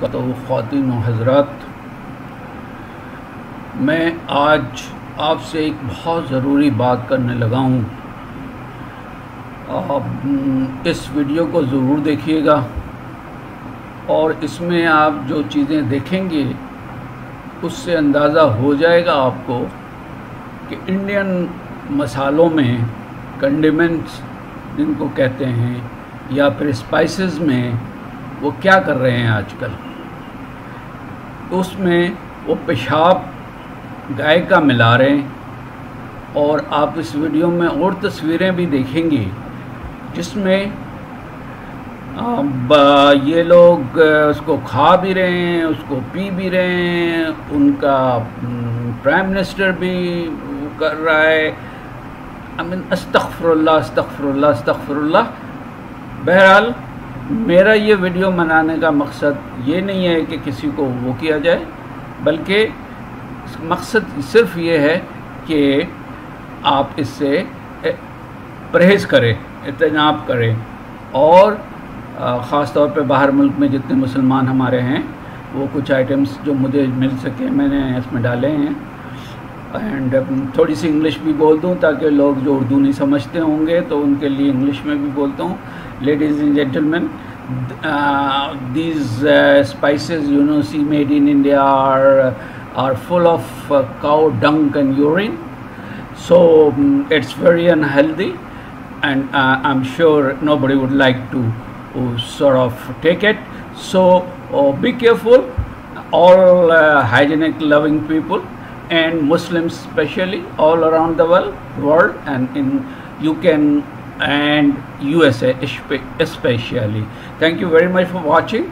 वबरकातुहू। ख़वातीन व हज़रात, मैं आज आपसे एक बहुत ज़रूरी बात करने लगा हूँ। आप इस वीडियो को ज़रूर देखिएगा और इसमें आप जो चीज़ें देखेंगे उससे अंदाज़ा हो जाएगा आपको कि इंडियन मसालों में कंडिमेंट्स जिनको कहते हैं या फिर स्पाइसेस में वो क्या कर रहे हैं आजकल। उसमें वो पेशाब गाय का मिला रहे हैं और आप इस वीडियो में और तस्वीरें भी देखेंगे जिसमें ये लोग उसको खा भी रहे हैं, उसको पी भी रहे हैं, उनका प्राइम मिनिस्टर भी कर रहा है। अस्तग़फ़िरुल्लाह अस्तग़फ़िरुल्लाह अस्तग़फ़िरुल्लाह। बहरहाल मेरा ये वीडियो बनाने का मकसद ये नहीं है कि किसी को वो किया जाए, बल्कि मकसद सिर्फ ये है कि आप इससे परहेज़ करें, इत्तेनाब करें और ख़ास तौर पे बाहर मुल्क में जितने मुसलमान हमारे हैं वो कुछ आइटम्स जो मुझे मिल सके मैंने इसमें डाले हैं। एंड थोड़ी सी इंग्लिश भी बोल दूं ताकि लोग जो उर्दू नहीं समझते होंगे तो उनके लिए इंग्लिश में भी बोलता हूँ। Ladies and gentleman, these spices see made in India are full of cow dung and urine, so it's very unhealthy, and I'm sure nobody would like to sort of take it. So be careful, all hygienic loving people and Muslims especially all around the world and in UK and USA especially. Thank you very much for watching.